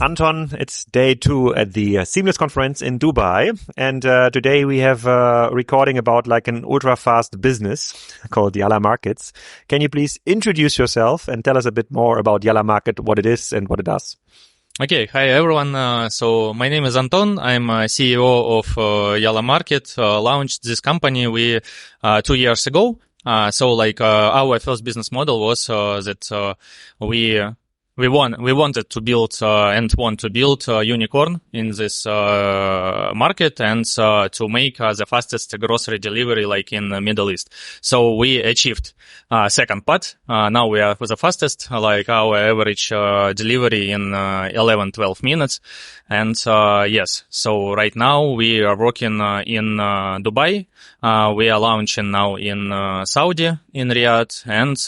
Anton, it's day 2 at the Seamless conference in Dubai. And today we have a recording about like an ultra-fast business called Yalla Markets. Can you please introduce yourself and tell us a bit more about Yalla Market, what it is and what it does? Okay. Hi, everyone. So my name is Anton. I'm CEO of Yalla Market. Launched this company 2 years ago. Our first business model was that we wanted to build and want to build a unicorn in this market and to make the fastest grocery delivery like in the Middle East. So we achieved second part. Now we are the fastest, like our average delivery in 11-12 minutes. And yes, so right now we are working in Dubai. We are launching now in Saudi, in Riyadh, and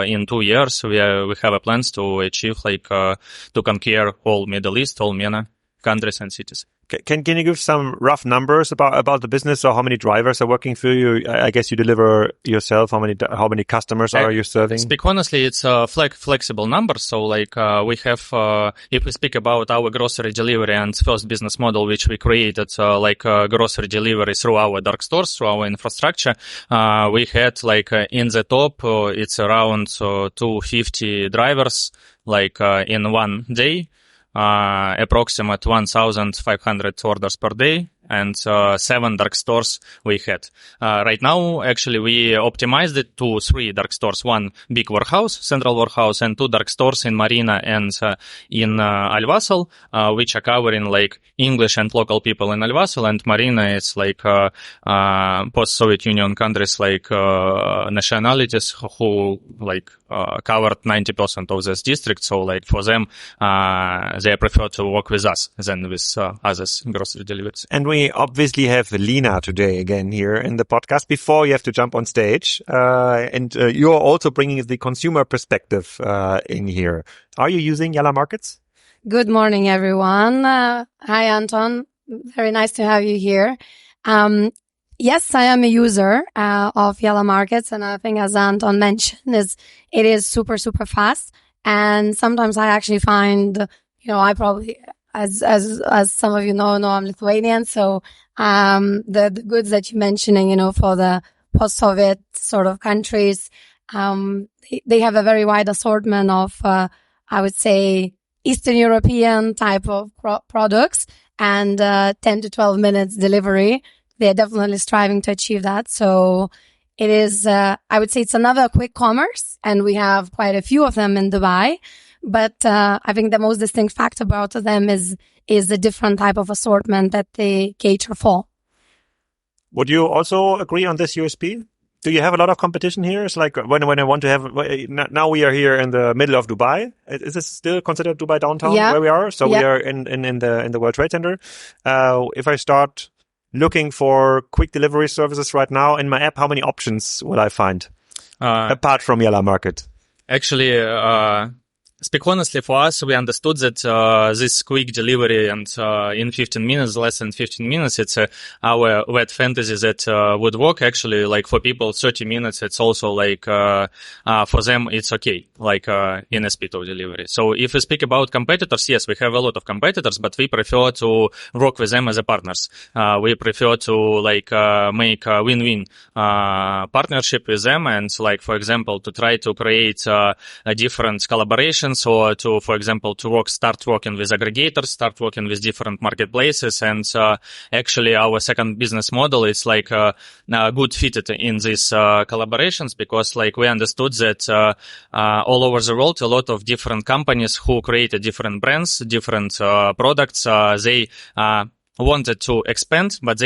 in 2 years we have a plans to achieve to conquer all Middle East, all MENA countries and cities. Can you give some rough numbers about the business or how many drivers are working for you? I guess you deliver yourself. How many customers are you serving? Speak honestly, it's a flexible number. So we have, if we speak about our grocery delivery and first business model, which we created, grocery delivery through our dark stores, through our infrastructure, we had in the top, it's around 250 drivers, in one day. Approximate 1,500 orders per day and 7 dark stores we had. Right now, actually, we optimized it to 3 dark stores, 1 big warehouse, central warehouse, and 2 dark stores in Marina and in Al Wasl, which are covering English and local people in Al Wasl, and Marina is post-Soviet Union countries nationalities who covered 90% of this district. So for them, they prefer to work with us than with others grocery deliveries. And we obviously have Lina today again here in the podcast. Before you have to jump on stage, and you're also bringing the consumer perspective in here. Are you using Yalla Markets? Good morning, everyone. Hi, Anton. Very nice to have you here. Yes, I am a user of Yalla Markets, and I think as Anton mentioned, it is super, super fast. And sometimes I actually find, I probably, as some of you know, I'm Lithuanian. So, the goods that you're mentioning, for the post-Soviet sort of countries, they have a very wide assortment of, I would say, Eastern European type of products and, 10 to 12 minutes delivery. They're definitely striving to achieve that. So it is, I would say it's another quick commerce, and we have quite a few of them in Dubai. But I think the most distinct fact about them is a different type of assortment that they cater for. Would you also agree on this USP? Do you have a lot of competition here? It's like when I want to have, now we are here in the middle of Dubai. Is this still considered Dubai downtown where we are? So we are in the World Trade Center. If I start looking for quick delivery services right now in my app, how many options will I find apart from Yalla Market? Actually, speak honestly, for us, we understood that this quick delivery and in 15 minutes, less than 15 minutes, it's our wet fantasy that would work. Actually, for people, 30 minutes, it's also for them, it's okay, in a speed of delivery. So if we speak about competitors, yes, we have a lot of competitors, but we prefer to work with them as a partners. We prefer to make a win-win partnership with them, and for example, to try to create a different collaboration. Or to, for example, start working with aggregators, start working with different marketplaces. And actually, our second business model is a good fit in these collaborations, because we understood that all over the world, a lot of different companies who created different brands, different products, they wanted to expand, but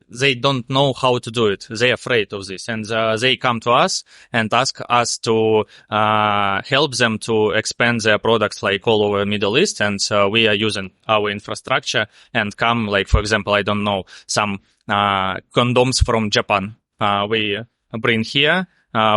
they don't know how to do it. They're afraid of this. And they come to us and ask us to help them to expand their products all over Middle East. And we are using our infrastructure and come, for example, I don't know, some condoms from Japan. We bring here.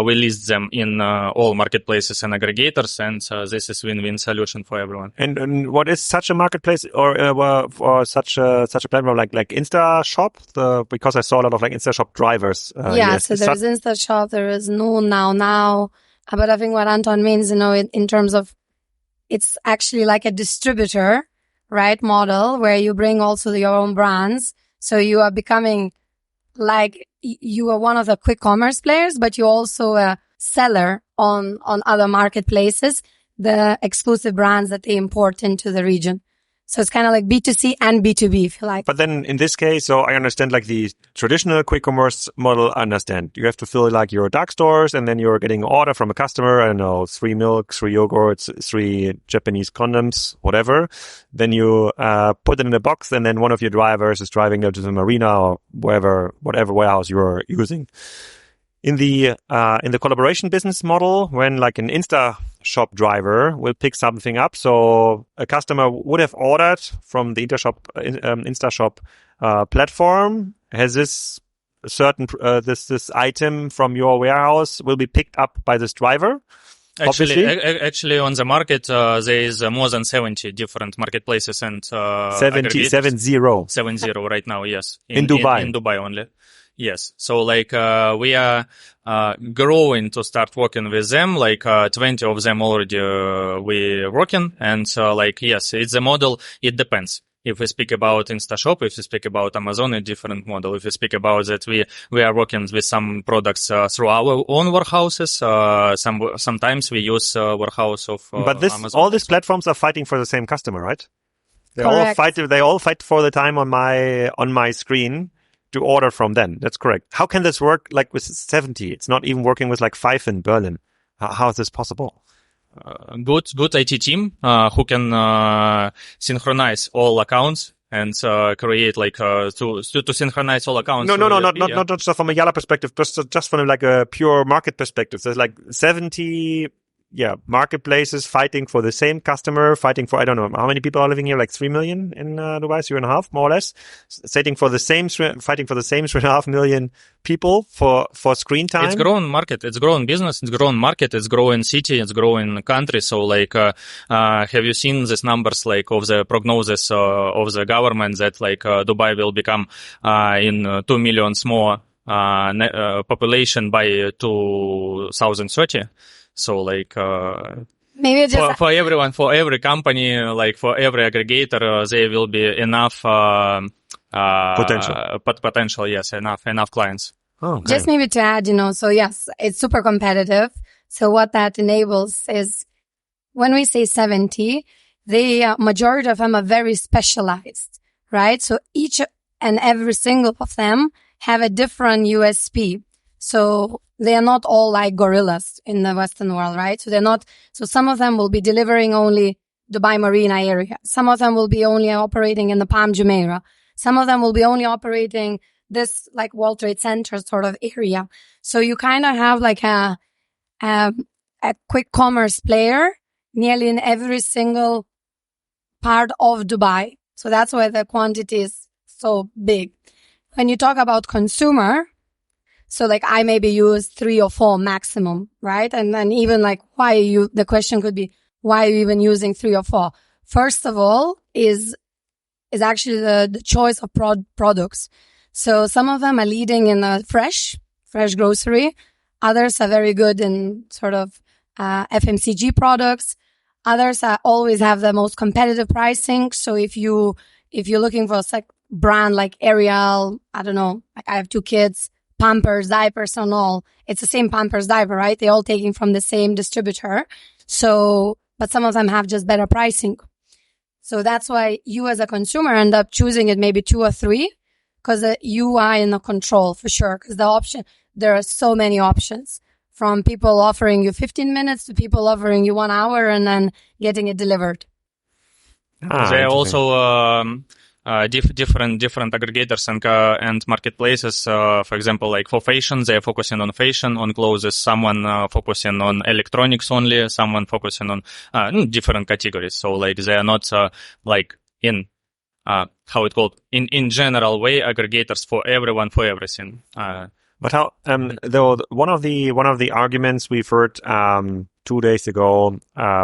We list them in all marketplaces and aggregators, and this is win-win solution for everyone. And what is such a marketplace or such a platform like InstaShop? Because I saw a lot of InstaShop drivers. Yes, so there is InstaShop, there is Noon, Now. But I think what Anton means, in terms of it's actually like a distributor, right, model where you bring also your own brands. So you are becoming like you are one of the quick commerce players, but you're also a seller on other marketplaces, the exclusive brands that they import into the region. So it's kind of like B2C and B2B, if you like. But then in this case, so I understand like the traditional quick commerce model, I understand. You have to fill like your dark stores and then you're getting an order from a customer. I don't know, 3 milk, 3 yogurts, 3 Japanese condoms, whatever. Then you put it in a box and then one of your drivers is driving them to the marina or whatever warehouse you're using. In the collaboration business model, when like an Insta shop driver will pick something up, so a customer would have ordered from the Insta shop platform, has this certain this item from your warehouse will be picked up by this driver. Actually, on the market, there is more than 70 different marketplaces and 70 right now. Yes, in Dubai. In Dubai only. Yes. So like, we are, growing to start working with them. Like, 20 of them already, we're working. And, like, yes, it's a model. It depends. If we speak about InstaShop, if we speak about Amazon, a different model. If we speak about that, we are working with some products, through our own warehouses. Sometimes we use, warehouse of, but Amazon. All these platforms are fighting for the same customer, right? They Correct. all fight for the time on my screen to order from them. That's correct. How can this work like with 70? It's not even working with like 5 in Berlin. How is this possible? Good IT team, who can, synchronize all accounts and, create like, to synchronize all accounts. Not just from a Yalla perspective, just from like a pure market perspective. There's like 70 marketplaces fighting for the same customer, fighting for, I don't know, how many people are living here? Like 3 million in Dubai, 3.5, more or less. Fighting for the same 3.5 million people for screen time. It's growing market, it's growing business, it's growing market, it's growing city, it's growing country. So like, have you seen these numbers like of the prognosis of the government that like Dubai will become in 2 million more population by 2030? So like, maybe just for everyone, for every company, like for every aggregator, there will be enough, potential. Yes. Enough clients. Oh, okay. Just maybe to add, so yes, it's super competitive. So what that enables is when we say 70, the majority of them are very specialized, right? So each and every single of them have a different USP. So they are not all like gorillas in the Western world, right? So some of them will be delivering only Dubai Marina area. Some of them will be only operating in the Palm Jumeirah. Some of them will be only operating this like World Trade Center sort of area. So you kind of have like a quick commerce player nearly in every single part of Dubai. So that's why the quantity is so big. When you talk about consumer, so like I maybe use 3 or 4 maximum, right? And then even like the question could be, why are you even using 3 or 4? First of all is actually the choice of products. So some of them are leading in fresh grocery. Others are very good in sort of, FMCG products. Others always have the most competitive pricing. So if you're looking for a brand like Ariel, I don't know, like I have 2 kids, Pampers, diapers and all. It's the same Pampers diaper, right? They're all taking from the same distributor. So, but some of them have just better pricing. So that's why you as a consumer end up choosing it maybe 2 or 3 because you are in the control for sure. Because there are so many options from people offering you 15 minutes to people offering you 1 hour and then getting it delivered. They also, different aggregators and marketplaces. For example, like for fashion, they're focusing on fashion, on clothes. Someone focusing on electronics only. Someone focusing on different categories. So like they are not like in how it called in general way aggregators for everyone for everything. But how though one of the arguments we've heard 2 days ago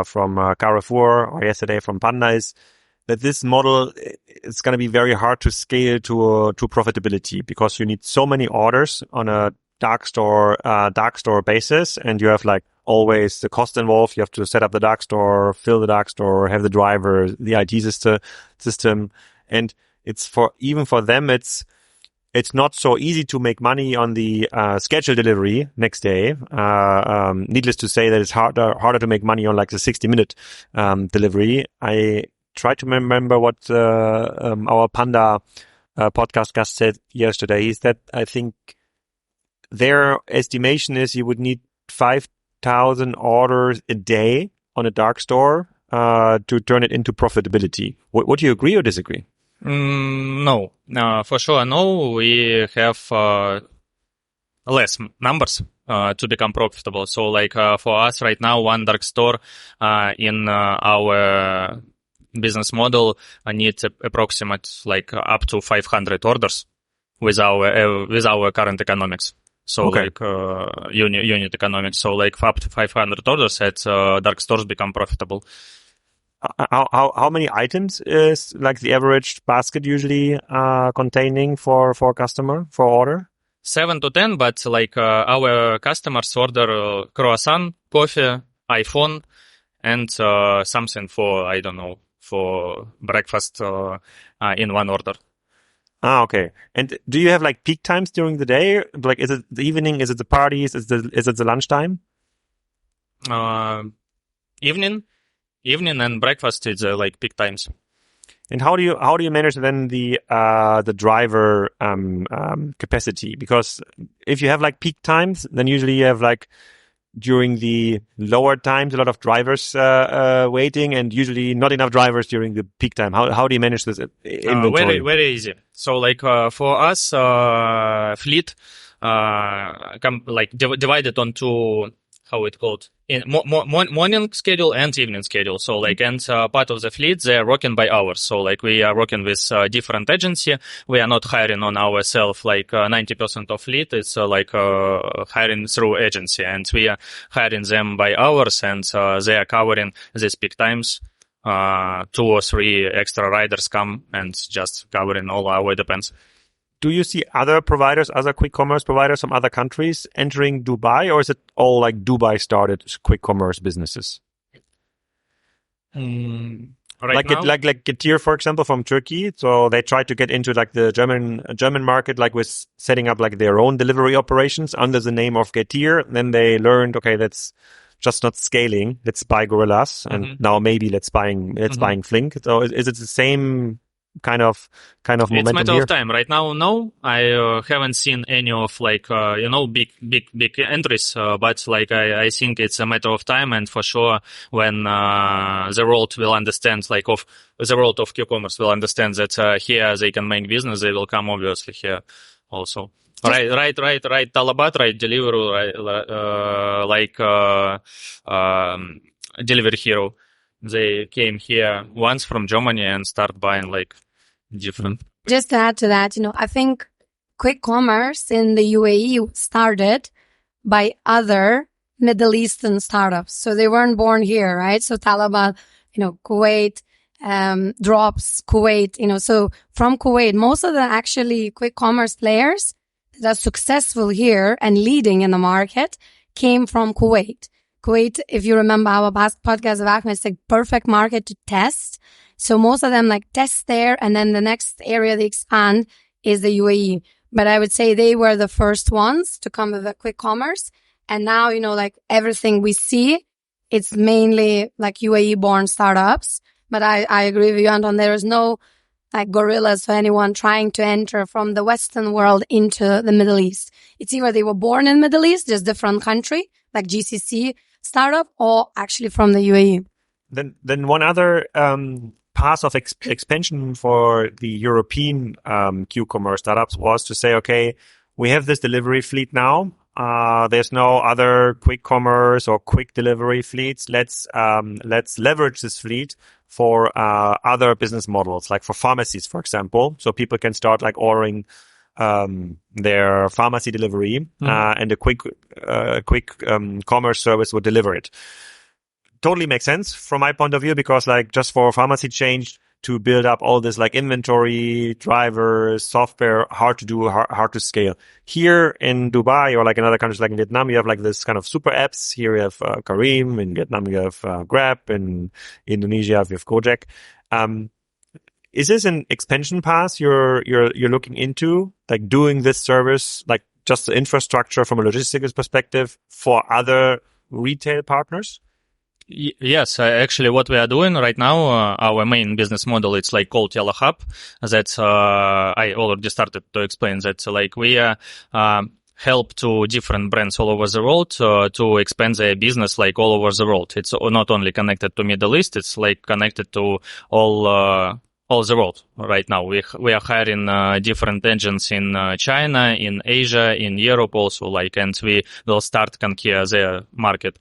from Carrefour or yesterday from Panda is that this model is going to be very hard to scale to profitability because you need so many orders on a dark store basis, and you have like always the cost involved. You have to set up the dark store, fill the dark store, have the driver, the IT system. And even for them, it's not so easy to make money on the scheduled delivery next day. Needless to say that it's harder to make money on like the 60-minute delivery. I try to remember what our Panda podcast guest said yesterday. Is that I think their estimation is you would need 5,000 orders a day on a dark store to turn it into profitability. Would you agree or disagree? No, for sure no. We have less numbers to become profitable. So like for us right now, one dark store in our business model needs approximate like up to 500 orders with our current economics. So okay. like unit economics. So like up to 500 orders at dark stores become profitable. How many items is like the average basket usually containing for a customer for order? 7 to 10, but like our customers order croissant, coffee, iPhone, and something for, I don't know, for breakfast in one order. Okay. And do you have like peak times during the day? Like, is it the evening? Is it the parties? Is it the lunchtime? Evening and breakfast is like peak times. And how do you manage then the driver capacity? Because if you have like peak times, then usually you have like during the lower times a lot of drivers waiting, and usually not enough drivers during the peak time. How do you manage this inventory? Very easy. So like for us, fleet divided onto how it called in morning schedule and evening schedule. So like, and part of the fleet, they are working by hours. So like we are working with different agency. We are not hiring on ourselves. Like 90% of fleet is hiring through agency, and we are hiring them by hours, and they are covering these peak times. 2 or 3 extra riders come and just covering all our depends. Do you see other providers, other quick commerce providers from other countries entering Dubai, or is it all like Dubai started quick commerce businesses? Like Getir, for example, from Turkey. So they tried to get into like the German market, like with setting up like their own delivery operations under the name of Getir. Then they learned, okay, that's just not scaling. Let's buy Gorillas, and now maybe let's buying Flink. So is it the same kind of momentum? It's a matter here? of time. Right now, no. I haven't seen any of like big entries, but like I think it's a matter of time, and for sure when the world will understand, like of the world of Q-commerce will understand that here they can make business, they will come obviously here also. Right, Talabat, right, Deliveroo, right, Delivery Hero. They came here once from Germany and start buying like different. Just to add to that, I think quick commerce in the UAE started by other Middle Eastern startups. So they weren't born here, right? So Talabat, Kuwait, Drops, Kuwait, so from Kuwait, most of the actually quick commerce players that are successful here and leading in the market came from Kuwait. Kuwait, if you remember our past podcast of Ahmed, it's a perfect market to test. So most of them like test there, and then the next area they expand is the UAE. But I would say they were the first ones to come with a quick commerce. And now, like everything we see, it's mainly like UAE born startups. But I agree with you, Anton. There is no like gorillas or anyone trying to enter from the Western world into the Middle East. It's either they were born in Middle East, just different country, like GCC startup, or actually from the UAE. Then one other path of expansion for the European Q-commerce startups was to say, okay, we have this delivery fleet now. There's no other quick commerce or quick delivery fleets. Let's leverage this fleet for other business models, like for pharmacies, for example. So people can start like ordering their pharmacy delivery, and a quick commerce service would deliver it. Totally makes sense from my point of view, because like just for a pharmacy chain to build up all this like inventory, drivers, software, hard to do, hard to scale. Here in Dubai or like in other countries like in Vietnam, you have like this kind of super apps. Here you have Careem. In Vietnam, you have Grab. In Indonesia, you have Gojek. Is this an expansion path you're looking into, like doing this service, like just the infrastructure from a logistics perspective for other retail partners? Yes, actually what we are doing right now, our main business model, it's like called Yalla Hub. That I already started to explain that like we help to different brands all over the world to expand their business like all over the world. It's not only connected to Middle East, it's like connected to all the world right now. We are hiring different agents in China, in Asia, in Europe also, like, and we will start conquer their market.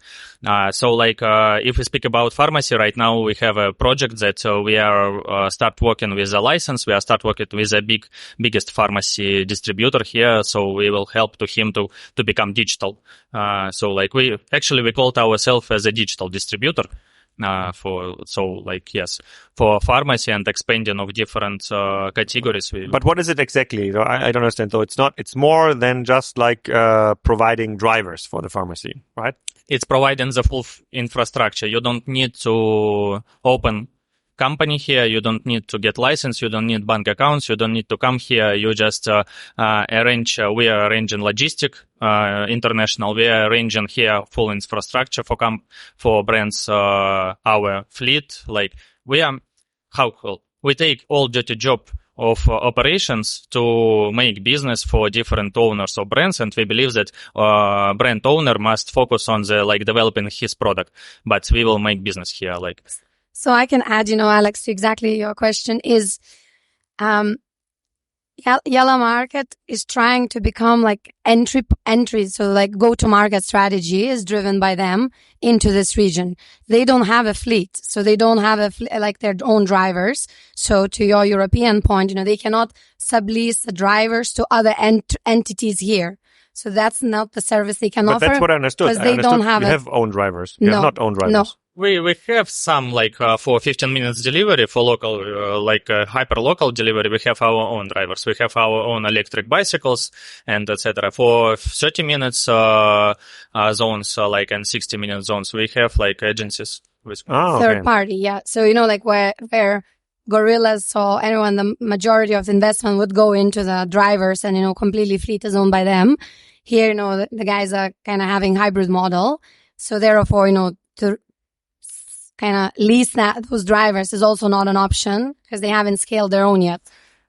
So like if we speak about pharmacy right now, we have a project that we are start working with a license. We are start working with a biggest pharmacy distributor here. So we will help to him to become digital. So like we called ourselves as a digital distributor. For pharmacy and expanding of different categories. But what is it exactly? I don't understand. So it's more than just like providing drivers for the pharmacy, right? It's providing the full infrastructure. You don't need to open company here. You don't need to get license. You don't need bank accounts. You don't need to come here. You just arrange. We are arranging logistic international. We are arranging here full infrastructure for brands. Our fleet, like we take all dirty job of operations to make business for different owners of brands, and we believe that brand owner must focus on the like developing his product, but we will make business here like. So I can add, Alex, to exactly your question is, Yalla Market is trying to become like entry. So like go-to-market strategy is driven by them into this region. They don't have a fleet. So they don't have like their own drivers. So to your European point, they cannot sublease the drivers to other entities here. So that's not the service they can offer. But that's what I understood. Because they don't have you have own drivers. You have not own drivers. No. We have some like for 15 minutes delivery for local hyper local delivery. We have our own drivers. We have our own electric bicycles and etc. For 30 minutes zones and 60 minute zones, we have like agencies with third party. Yeah. So like where gorillas or anyone, the majority of the investment would go into the drivers and completely fleet is owned by them. Here the guys are kind of having hybrid model. So therefore to kind of lease those drivers is also not an option because they haven't scaled their own yet.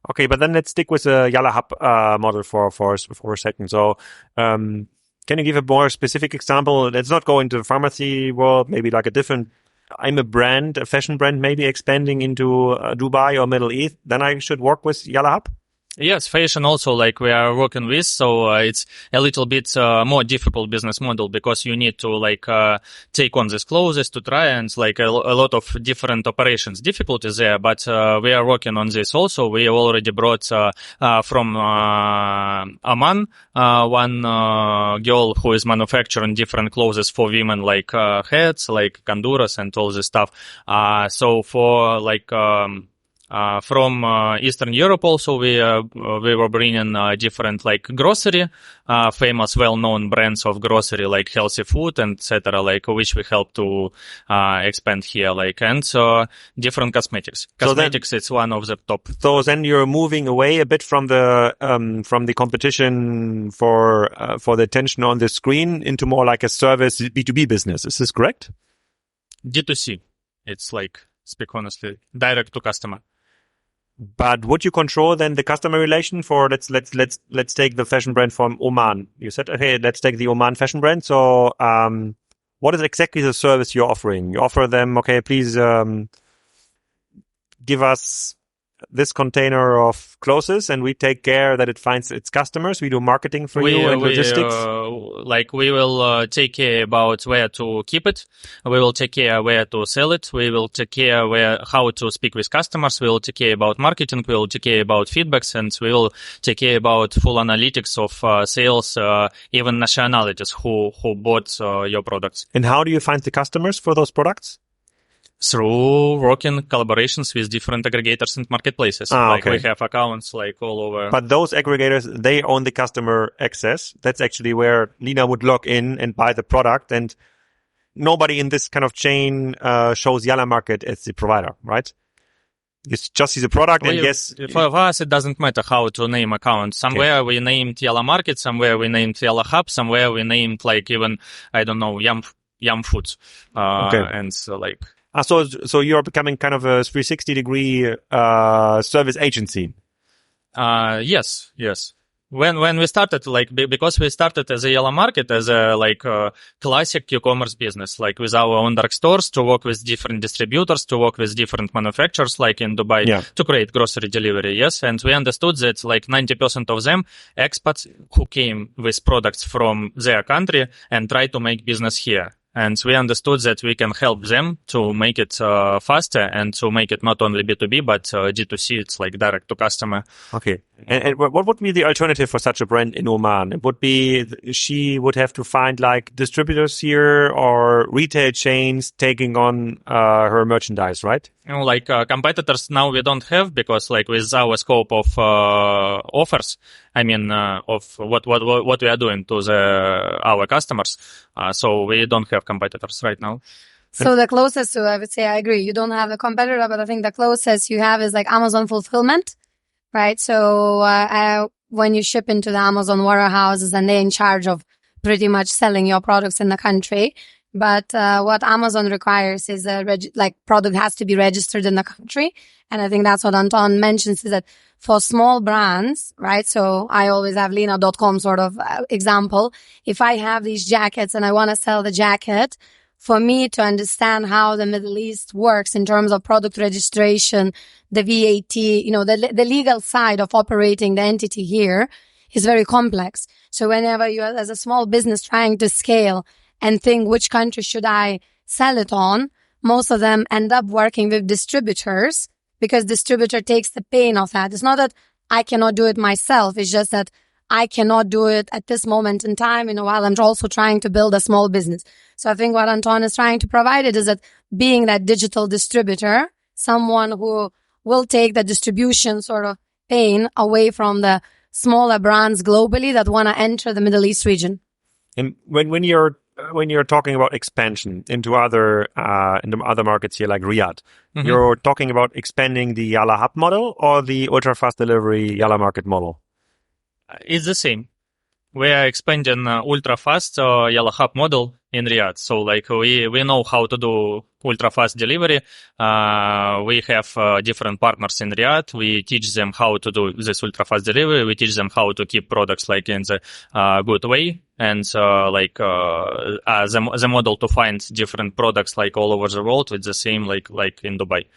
Okay, but then let's stick with the Yalla Hub model for a second. So can you give a more specific example? Let's not go into the pharmacy world, maybe like a different, I'm a fashion brand, maybe expanding into Dubai or Middle East, then I should work with Yalla Hub? Yes, fashion also like we are working with, so it's a little bit more difficult business model because you need to take on these clothes to try and a lot of different operations. Difficulties there, but we are working on this also. We already brought from Oman one girl who is manufacturing different clothes for women like hats, like kanduras and all this stuff. So for from Eastern Europe also we were bringing different grocery, famous well-known brands of grocery like healthy food and etc. which we help to expand here and different cosmetics. Cosmetics is one of the top. So then you're moving away a bit from the competition for the attention on the screen into more like a service B2B business. Is this correct? D2C. It's speak honestly, direct to customer. But would you control then the customer relation for let's take the fashion brand from Oman? You said, okay, let's take the Oman fashion brand. So, what is exactly the service you're offering? You offer them, okay, please give us this container of clothes and we take care that it finds its customers. We do marketing for you and logistics. We will take care about where to keep it. We will take care where to sell it. We will take care how to speak with customers. We will take care about marketing. We will take care about feedbacks, and we will take care about full analytics of sales, even nationalities who bought your products. And how do you find the customers for those products? Through working collaborations with different aggregators and marketplaces. Okay. We have accounts like all over. But those aggregators, they own the customer access. That's actually where Lina would log in and buy the product. And nobody in this kind of chain shows Yalla Market as the provider, right? You just see the product and yes. For us, it doesn't matter how to name account. Somewhere we named Yalla Market, somewhere we named Yalla Hub, somewhere we named like even, I don't know, Yum Foods. And so like... So you're becoming kind of a 360-degree service agency. Yes. When we started, because we started as a Yalla Market, as a classic e-commerce business, like with our own dark stores, to work with different distributors, to work with different manufacturers, like in Dubai, to create grocery delivery. Yes. And we understood that like 90% of them expats who came with products from their country and try to make business here. And we understood that we can help them to make it faster and to make it not only B2B, but D2C. It's like direct to customer. Okay. And what would be the alternative for such a brand in Oman? It would be she would have to find like distributors here or retail chains taking on her merchandise, right? Competitors now we don't have, because like with our scope of offers, of what we are doing to our customers. So we don't have competitors right now. So the closest to, I would say, I agree. You don't have a competitor, but I think the closest you have is like Amazon fulfillment, right? So when you ship into the Amazon warehouses and they're in charge of pretty much selling your products in the country. But what Amazon requires is product has to be registered in the country. And I think that's what Anton mentions, is that for small brands, right? So I always have Lina.com sort of example. If I have these jackets and I want to sell the jacket, for me to understand how the Middle East works in terms of product registration, the VAT, the legal side of operating the entity here is very complex. So whenever you are as a small business trying to scale and think which country should I sell it on, most of them end up working with distributors, because distributor takes the pain of that. It's not that I cannot do it myself. It's just that I cannot do it at this moment in time, while I'm also trying to build a small business. So I think what Anton is trying to provide is that being that digital distributor, someone who will take the distribution sort of pain away from the smaller brands globally that want to enter the Middle East region. And when you're talking about expansion into other markets here like Riyadh, you're talking about expanding the Yalla Hub model or the ultra fast delivery Yalla Market model? It's the same. We are expanding ultra fast Yalla Hub model in Riyadh. So we know how to do ultra fast delivery. We have different partners in Riyadh. We teach them how to do this ultra fast delivery. We teach them how to keep products in the good way. And the model to find different products all over the world with the same like in Dubai.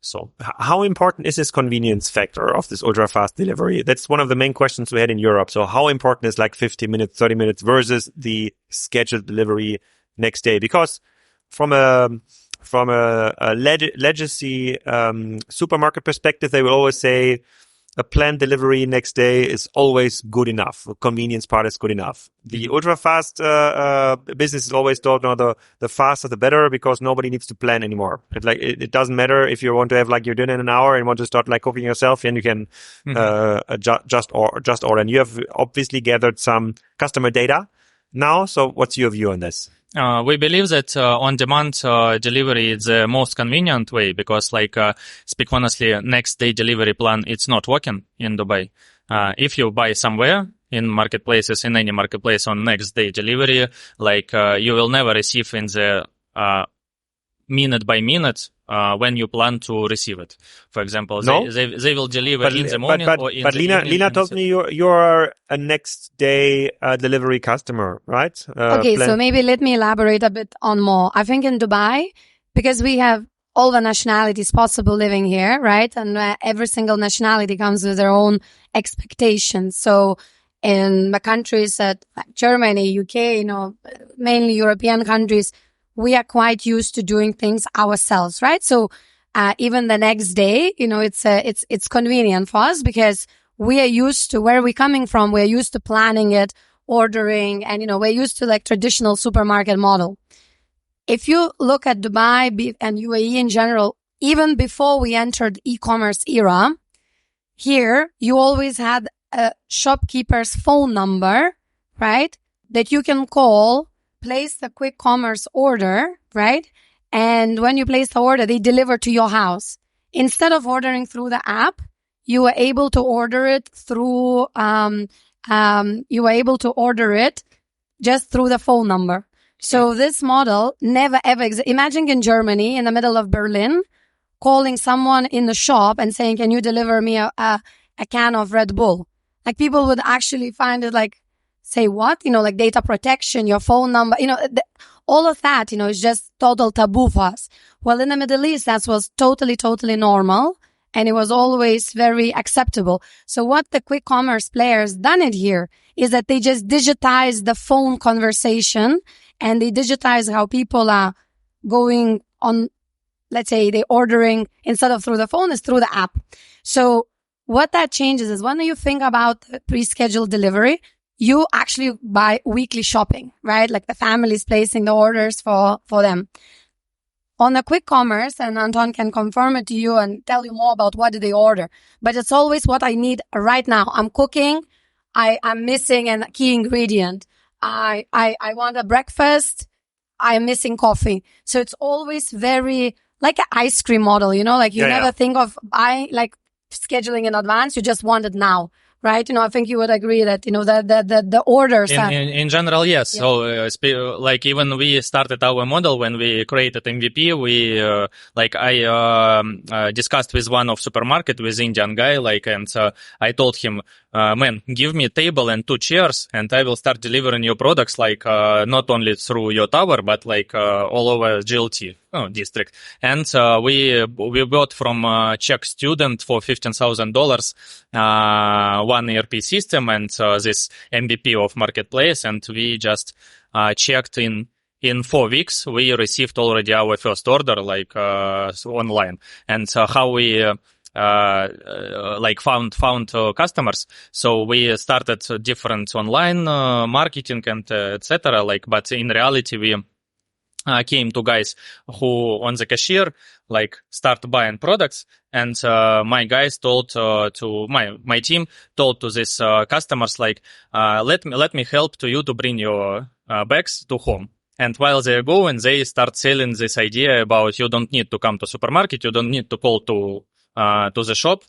So how important is this convenience factor of this ultra fast delivery? That's one of the main questions we had in Europe. So how important is 50 minutes, 30 minutes versus the scheduled delivery next day? Because from a legacy supermarket perspective, they will always say a planned delivery next day is always good enough. The convenience part is good enough. The ultra fast business is always thought, the faster the better, because nobody needs to plan anymore. It doesn't matter if you want to have your dinner in an hour and want to start cooking yourself, and you can just order. And you have obviously gathered some customer data now. So what's your view on this? We believe that on-demand delivery is the most convenient way, because, speak honestly, next day delivery plan, it's not working in Dubai. If you buy somewhere in marketplaces, in any marketplace on next day delivery, you will never receive in the minute by minute when you plan to receive it. For example, they will deliver in the morning or in the evening. Lina told me you're a next day delivery customer, right? So maybe let me elaborate a bit on more. I think in Dubai, because we have all the nationalities possible living here, right? And every single nationality comes with their own expectations. So in the countries like Germany, UK, mainly European countries, we are quite used to doing things ourselves, right? So even the next day, it's convenient for us, because we are used to where we're coming from. We're used to planning it, ordering, and we're used to traditional supermarket model. if you look at Dubai and UAE in general, even before we entered e-commerce era, here you always had a shopkeeper's phone number, right? That you can call, place the quick commerce order, right? And when you place the order, they deliver to your house. Instead of ordering through the app, you were able to order it through, just through the phone number. So this model never ever existed. Imagine in Germany, in the middle of Berlin, calling someone in the shop and saying, can you deliver me a can of Red Bull? Like people would actually find it like, say what? Like data protection, your phone number, all of that, is just total taboo for us. Well, in the Middle East, that was totally, totally normal. And it was always very acceptable. So what the quick commerce players done it here is that they just digitize the phone conversation and they digitize how people are going on. Let's say they're ordering instead of through the phone is through the app. So what that changes is when you think about pre-scheduled delivery, you actually buy weekly shopping, right? Like the family's placing the orders for them. On the quick commerce, and Anton can confirm it to you and tell you more about what do they order. But it's always what I need right now. I'm cooking. I'm missing a key ingredient. I want a breakfast. I'm missing coffee. So it's always very like an ice cream model, like you never think of scheduling in advance. You just want it now. Right? I think you would agree that, the orders in general, yes. Yeah. So, even we started our model when we created MVP, I discussed with one of supermarket with Indian guy, and I told him, man, give me a table and 2 chairs and I will start delivering your products, not only through your tower, but all over GLT. District. And we bought from a Czech student for $15,000 one ERP system and this MVP of marketplace, and we just checked in 4 weeks we received already our first order online. And how we found customers. So we started different online marketing and etc. But in reality we came to guys who on the cashier start buying products, and my guys told to my team told to these customers let me help to you to bring your bags to home. And while they're going, they start selling this idea about you don't need to come to supermarket, you don't need to call to the shop,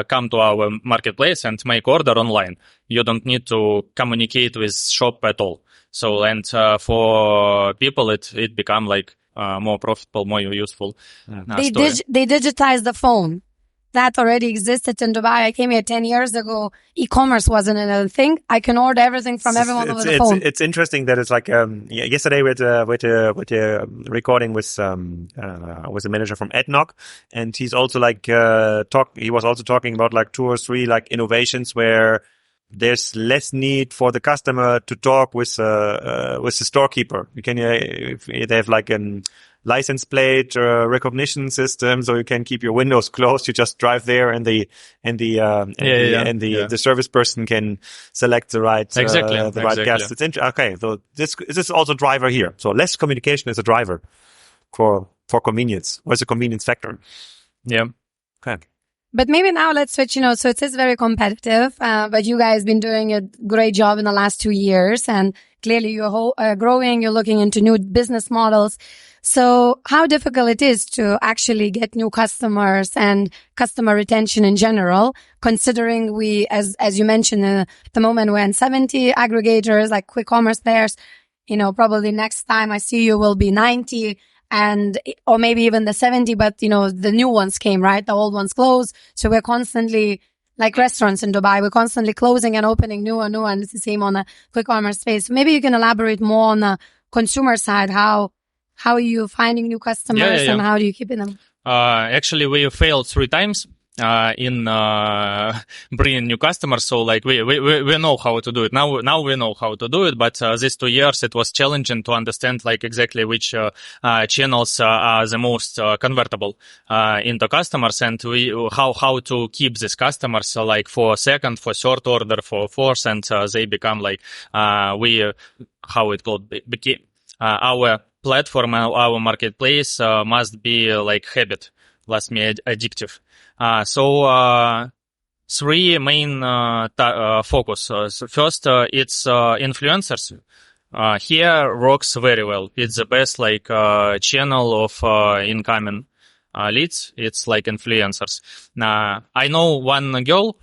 come to our marketplace and make order online. You don't need to communicate with shop at all. So, and for people, it become more profitable, more useful. They digitized the phone. That already existed in Dubai. I came here 10 years ago. E-commerce wasn't another thing. I can order everything from everyone over the phone. It's interesting that it's yesterday with recording with a manager from AdNoc, and he's also he was also talking about 2 or 3 innovations where there's less need for the customer to talk with the storekeeper. You can they have an license plate recognition system, so you can keep your windows closed. You just drive there, and the service person can select the right right guest. It's okay. So this is also a driver here. So less communication is a driver for convenience. What's the convenience factor? Yeah. Okay. But maybe now let's switch, so it is very competitive, but you guys been doing a great job in the last 2 years, and clearly you're growing, you're looking into new business models. So how difficult it is to actually get new customers and customer retention in general, considering we, as you mentioned, at the moment we're in 70 aggregators, like quick commerce players, probably next time I see you will be 90. Or maybe even the 70, but the new ones came, right? The old ones closed. So we're constantly, like restaurants in Dubai, we're constantly closing and opening new, and it's the same on the quick commerce space. Maybe you can elaborate more on the consumer side. How are you finding new customers and how do you keep them? Actually, we failed 3 times. In bringing new customers, so we know how to do it now. We know how to do it, but these 2 years it was challenging to understand exactly which channels are the most convertible into customers, and how to keep these customers for second, for third order, for fourth, and they become our platform, our marketplace must be like habit, must be addictive. So three main focus. So first, it's influencers. Here works very well. It's the best like channel of incoming leads. It's like influencers. I know one girl.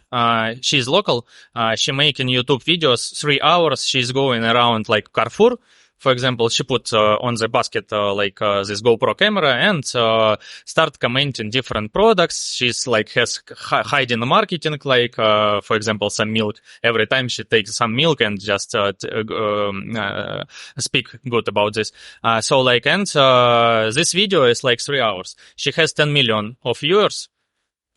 She's local. She making YouTube videos 3 hours. She's going around like Carrefour. For example, she put on the basket this GoPro camera and start commenting different products. She's like has hiding marketing, like for example, some milk. Every time she takes some milk and just speak good about this. This video is like 3 hours. She has 10 million of viewers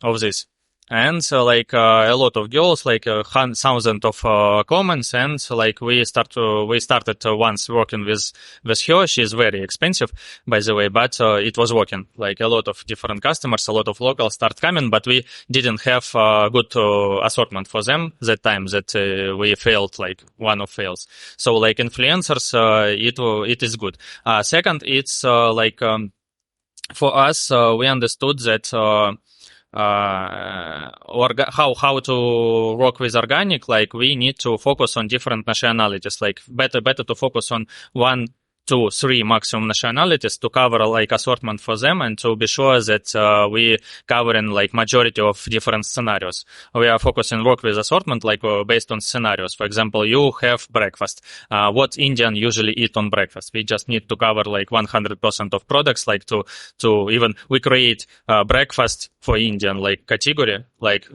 of this. And a lot of girls, thousands of comments, and we started once working with her. She's very expensive, by the way, but it was working. Like a lot of different customers, a lot of locals start coming, but we didn't have good assortment for them that time. That we failed, like one of fails. So like influencers, it is good. Second, it's for us, we understood that. How to work with organic, like we need to focus on different nationalities, like better to focus on 1, 2, 3 maximum nationalities to cover like assortment for them and to be sure that we covering like majority of different scenarios. We are focusing work with assortment like based on scenarios. For example, you have breakfast. What Indian usually eat on breakfast? We just need to cover like 100% of products, like to even we create breakfast for Indian like category, like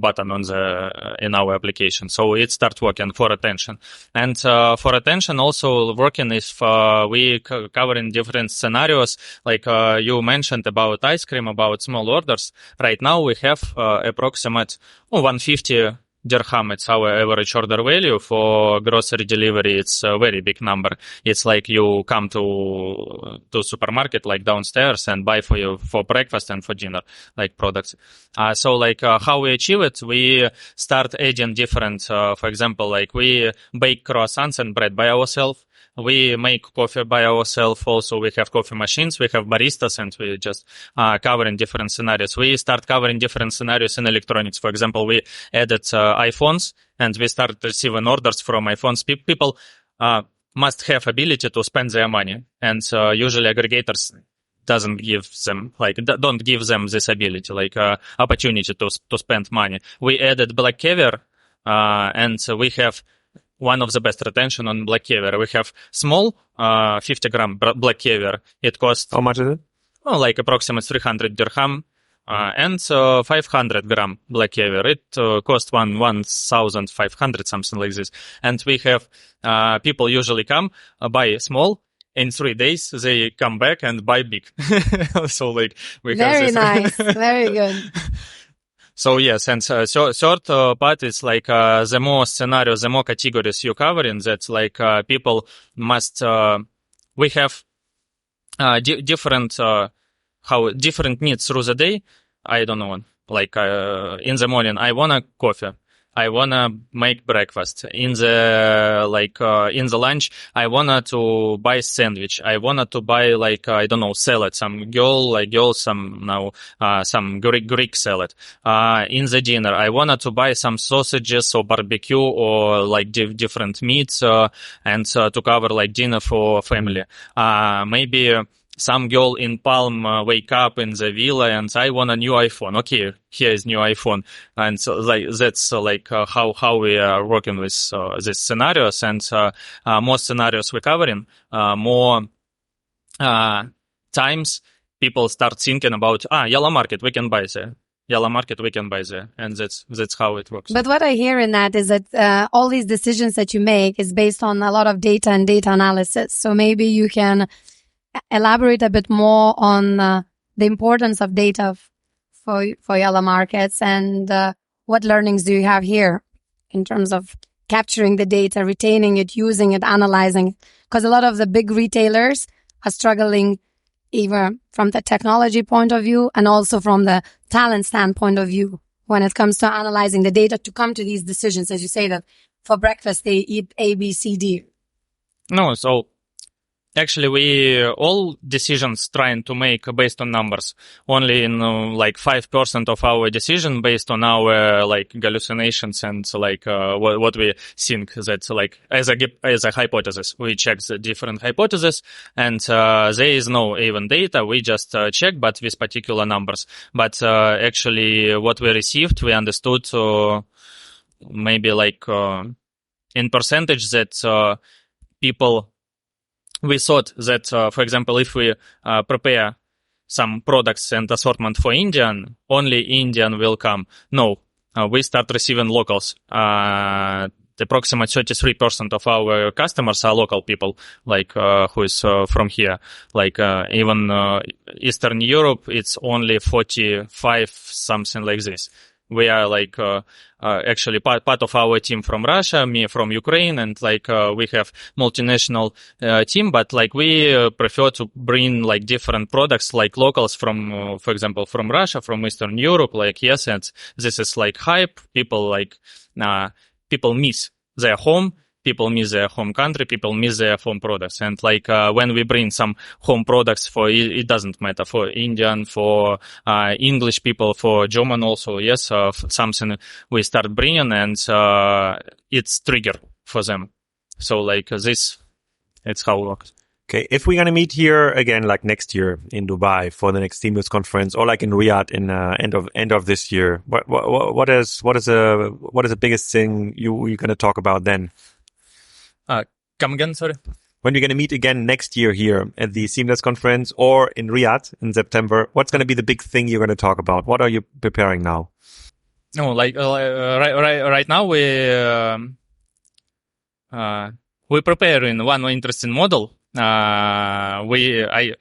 button on the in our application. So it starts working for attention. And for attention also working is for we covering different scenarios, like you mentioned about ice cream, about small orders. Right now we have approximate 150 dirham. It's our average order value for grocery delivery. It's a very big number. It's like you come to supermarket like downstairs and buy for breakfast and for dinner like products. How we achieve it? We start adding different. For example, like we bake croissants and bread by ourselves. We make coffee by ourselves. Also, we have coffee machines, we have baristas, and we just covering different scenarios. We start covering different scenarios in electronics. For example, we added iPhones, and we start receiving orders from iPhones. People must have ability to spend their money, and usually aggregators don't give them this ability, opportunity to spend money. We added black caviar, and we have one of the best retention on black caviar. We have small 50 gram black caviar. It costs... How much is it? Approximately 300 dirham. And 500 gram black caviar. It costs 1,500, something like this. And we have people usually come, buy small. In 3 days, they come back and buy big. So we very have this. Nice. Very good. So yes, and third part is the more scenarios, the more categories you covering. That's people must. We have different different needs through the day. I don't know. In the morning, I want a coffee. I wanna make breakfast. In the lunch, I wanted to buy sandwich. I wanted to buy salad. Some Greek salad. In the dinner, I wanted to buy some sausages or barbecue or different meats, and to cover dinner for family. Maybe some girl in Palm wake up in the villa and I want a new iPhone. Okay, here is new iPhone. And so that's how we are working with these scenarios, and more scenarios we're covering, more times people start thinking about Yalla Market, we can buy there. Yalla Market, we can buy there. And that's how it works. But what I hear in that is that all these decisions that you make is based on a lot of data and data analysis. So maybe you can elaborate a bit more on the importance of data for Yalla Markets, and what learnings do you have here in terms of capturing the data, retaining it, using it, analyzing it? Because a lot of the big retailers are struggling even from the technology point of view and also from the talent standpoint of view when it comes to analyzing the data to come to these decisions. As you say that for breakfast, they eat A, B, C, D. No, so Actually, we all decisions trying to make based on numbers. Only in like 5% of our decision based on our like hallucinations and like what we think that like as a hypothesis. We check the different hypotheses and there is no even data. We just check, but with particular numbers. But actually, what we received, we understood maybe like in percentage that people. We thought that, for example, if we prepare some products and assortment for Indian, only Indian will come. No, we start receiving locals. Approximately 33% of our customers are local people, like who is from here. Like even Eastern Europe, it's only 45, something like this. We are like actually part of our team from Russia, me from Ukraine, and like we have multinational team, but like we prefer to bring like different products like locals from, for example, from Russia, from Eastern Europe, like yes, and this is like hype. People like people miss their home. People miss their home country, people miss their home products. And like, when we bring some home products for, it doesn't matter for Indian, for, English people, for German also, yes, something we start bringing and, it's trigger for them. So like this, it's how it works. Okay. If we're going to meet here again, like next year in Dubai for the next Seamless conference or like in Riyadh in, end of this year, what is the biggest thing you're going to talk about then? Come again, sorry. When you're going to meet again next year here at the Seamless conference or in Riyadh in September, what's going to be the big thing you're going to talk about? What are you preparing now? No, like right now we preparing one interesting model. I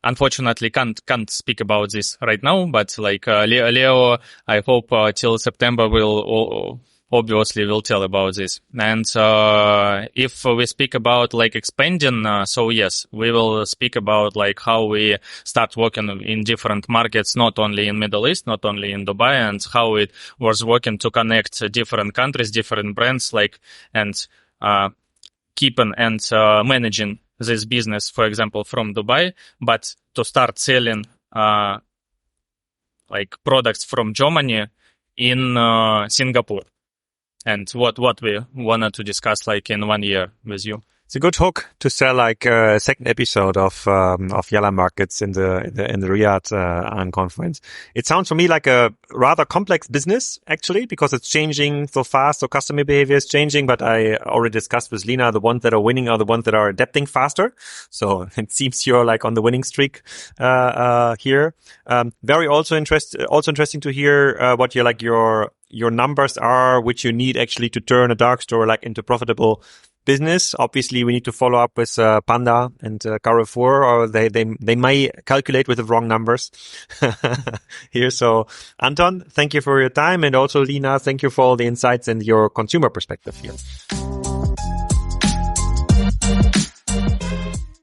unfortunately can't speak about this right now, but like Leo, I hope till September will tell about this. And if we speak about like expanding, so yes, we will speak about like how we start working in different markets, not only in Middle East, not only in Dubai, and how it was working to connect different countries, different brands, like, and keeping and managing this business, for example, from Dubai, but to start selling like products from Germany in Singapore. And what we wanted to discuss like in 1 year with you. It's a good hook to sell like a second episode of Yalla Markets in the Riyadh conference. It sounds for me like a rather complex business actually, because it's changing so fast. So customer behavior is changing, but I already discussed with Lina, the ones that are winning are the ones that are adapting faster. So it seems you're like on the winning streak, here. Very also interesting to hear, what your numbers are, which you need actually to turn a dark store like into profitable business. Obviously, we need to follow up with Panda and Carrefour, or they may calculate with the wrong numbers here. So, Anton, thank you for your time, and also Lina, thank you for all the insights and your consumer perspective here.